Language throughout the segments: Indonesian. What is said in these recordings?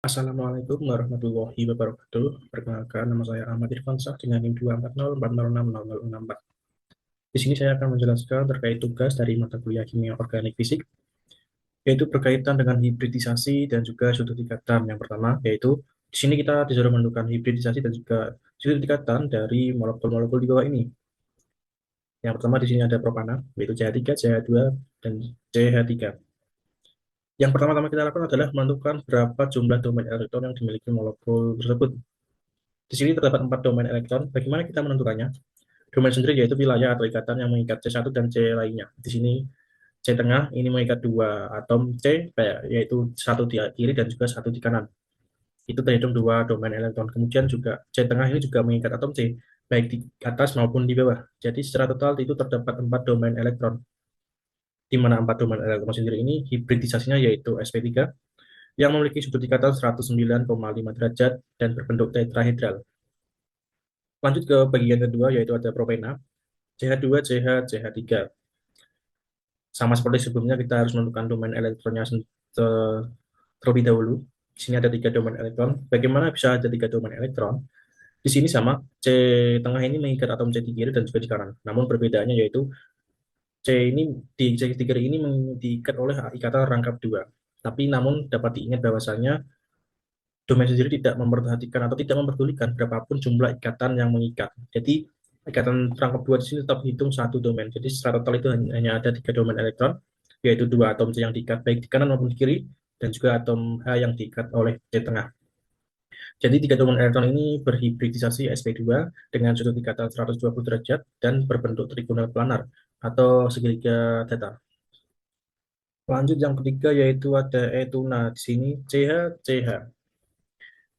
Assalamualaikum warahmatullahi wabarakatuh. Perkenalkan, nama saya Ahmad Irfansyah dengan NIM 24040600064. Di sini saya akan menjelaskan terkait tugas dari mata kuliah Kimia Organik Fisik, yaitu berkaitan dengan hibridisasi dan juga suatu tingkatan. Yang pertama, yaitu di sini kita disuruh menentukan hibridisasi dan juga suatu tingkatan dari molekul-molekul di bawah ini. Yang pertama di sini ada propana, yaitu CH3, CH2, dan CH3. Yang pertama-tama kita lakukan adalah menentukan berapa jumlah domain elektron yang dimiliki molekul tersebut. Di sini terdapat 4 domain elektron. Bagaimana kita menentukannya? Domain sendiri yaitu wilayah atau ikatan yang mengikat C1 dan C lainnya. Di sini C tengah ini mengikat dua atom C, yaitu satu di kiri dan juga satu di kanan. Itu terhitung dua domain elektron. Kemudian juga C tengah ini juga mengikat atom C, baik di atas maupun di bawah. Jadi secara total itu terdapat 4 domain elektron. Di mana 4 domain elektron sendiri ini hibridisasinya yaitu sp3 yang memiliki sudut ikatan 109,5 derajat dan berbentuk tetrahedral. Lanjut ke bagian kedua yaitu ada propena, CH2, CH, CH3. Sama seperti sebelumnya kita harus menentukan domain elektronnya terlebih dahulu. Di sini ada 3 domain elektron. Bagaimana bisa ada 3 domain elektron? Di sini sama, C tengah ini mengikat atom C di kiri dan juga di kanan. Namun perbedaannya yaitu C ini C di kiri ini diikat oleh ikatan rangkap dua. Tapi namun dapat diingat bahwasanya domain sendiri tidak memperhatikan atau tidak memperdulikan berapapun jumlah ikatan yang mengikat. Jadi ikatan rangkap dua di sini tetap hitung satu domain. Jadi secara total itu hanya ada 3 domain elektron, yaitu dua atom C yang diikat baik di kanan maupun di kiri, dan juga atom H yang diikat oleh C tengah. Jadi 3 domain elektron ini berhibridisasi sp2 dengan sudut ikatan 120 derajat dan berbentuk trigonal planar atau segitiga datar. Lanjut yang ketiga yaitu ada etuna. Di sini CH, CH.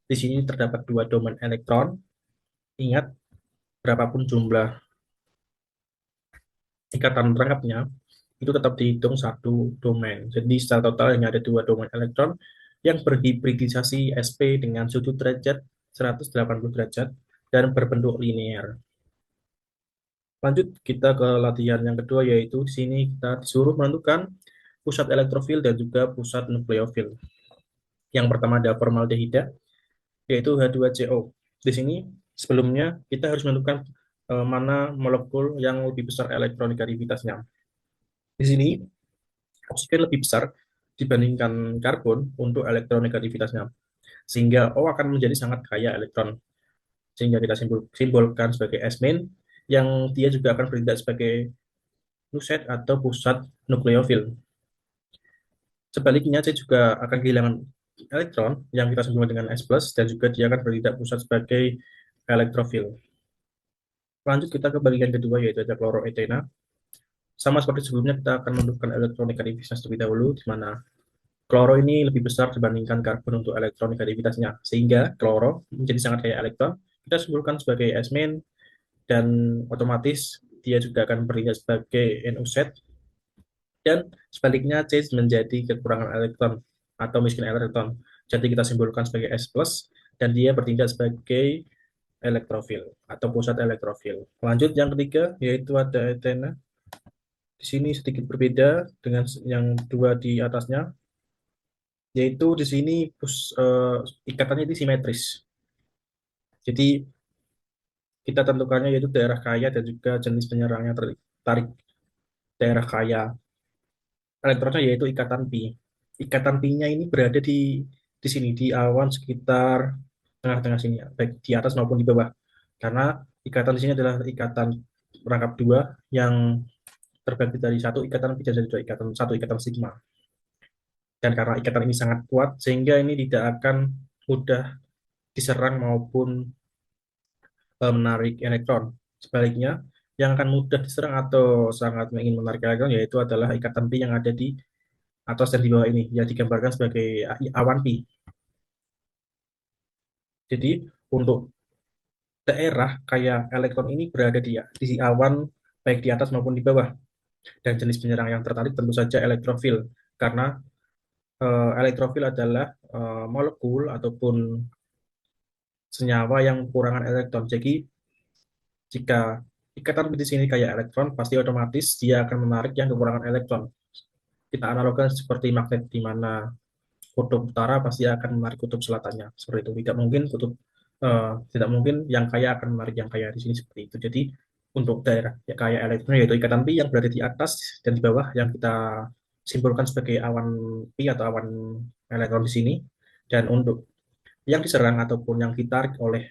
Di sini terdapat 2 domain elektron. Ingat, berapapun jumlah ikatan rangkapnya, itu tetap dihitung satu domain. Jadi secara total hanya ada 2 domain elektron yang berhibridisasi sp dengan sudut derajat 180 derajat dan berbentuk linear. Lanjut kita ke latihan yang kedua, yaitu di sini kita disuruh menentukan pusat elektrofil dan juga pusat nukleofil. Yang pertama ada formaldehida, yaitu H2CO. Di sini sebelumnya kita harus menentukan mana molekul yang lebih besar elektronegativitasnya. Di sini oksigen lebih besar dibandingkan karbon untuk elektronegativitasnya, sehingga O akan menjadi sangat kaya elektron. Sehingga kita simbolkan sebagai S-min, yang dia juga akan bertindak sebagai nuset atau pusat nukleofil. Sebaliknya, C juga akan kehilangan elektron yang kita simbolkan dengan S+, dan juga dia akan bertindak pusat sebagai elektrofil. Lanjut kita ke bagian kedua, yaitu ada kloroetena. Sama seperti sebelumnya, kita akan menentukan elektronegativitas terlebih dahulu, di mana kloro ini lebih besar dibandingkan karbon untuk elektronegativitasnya, sehingga kloro menjadi sangat kaya elektron. Kita simpulkan sebagai S-min, dan otomatis dia juga akan bertindak sebagai NU set, dan sebaliknya C menjadi kekurangan elektron atau miskin elektron. Jadi kita simpulkan sebagai S+, dan dia bertindak sebagai elektrofil atau pusat elektrofil. Lanjut yang ketiga, yaitu ada etena. Di sini sedikit berbeda dengan yang dua di atasnya, yaitu di sini ikatannya itu simetris. Jadi kita tentukannya yaitu daerah kaya dan juga jenis penyerangnya tertarik daerah kaya. Elektronnya yaitu ikatan pi. Ikatan pi-nya ini berada di sini di awan sekitar tengah-tengah sini, baik di atas maupun di bawah. Karena ikatan di sini adalah ikatan rangkap dua yang terbagi dari satu ikatan pi dan dari ikatan satu ikatan sigma. Dan karena ikatan ini sangat kuat, sehingga ini tidak akan mudah diserang maupun menarik elektron. Sebaliknya, yang akan mudah diserang atau sangat ingin menarik elektron yaitu adalah ikatan pi yang ada di atas dan di bawah ini, yang digambarkan sebagai awan pi. Jadi, untuk daerah kayak elektron ini berada di awan baik di atas maupun di bawah. Dan jenis penyerang yang tertarik tentu saja elektrofil, karena elektrofil adalah molekul ataupun senyawa yang kekurangan elektron. Jadi jika ikatan di sini kayak elektron, pasti otomatis dia akan menarik yang kekurangan elektron. Kita analogkan seperti magnet, di mana kutub utara pasti akan menarik kutub selatannya. Seperti itu. Tidak mungkin yang kaya akan menarik yang kaya di sini seperti itu. Jadi untuk daerah ya, kaya elektron yaitu ikatan pi yang berada di atas dan di bawah yang kita simpulkan sebagai awan pi atau awan elektron di sini. Dan untuk yang diserang ataupun yang ditarik oleh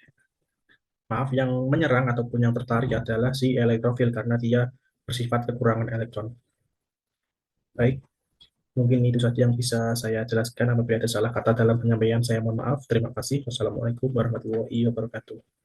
yang menyerang ataupun yang tertarik adalah si elektrofil karena dia bersifat kekurangan elektron. Baik, mungkin itu saja yang bisa saya jelaskan. Apabila ada salah kata dalam penyampaian, saya mohon maaf. Terima kasih. Wassalamualaikum warahmatullahi wabarakatuh.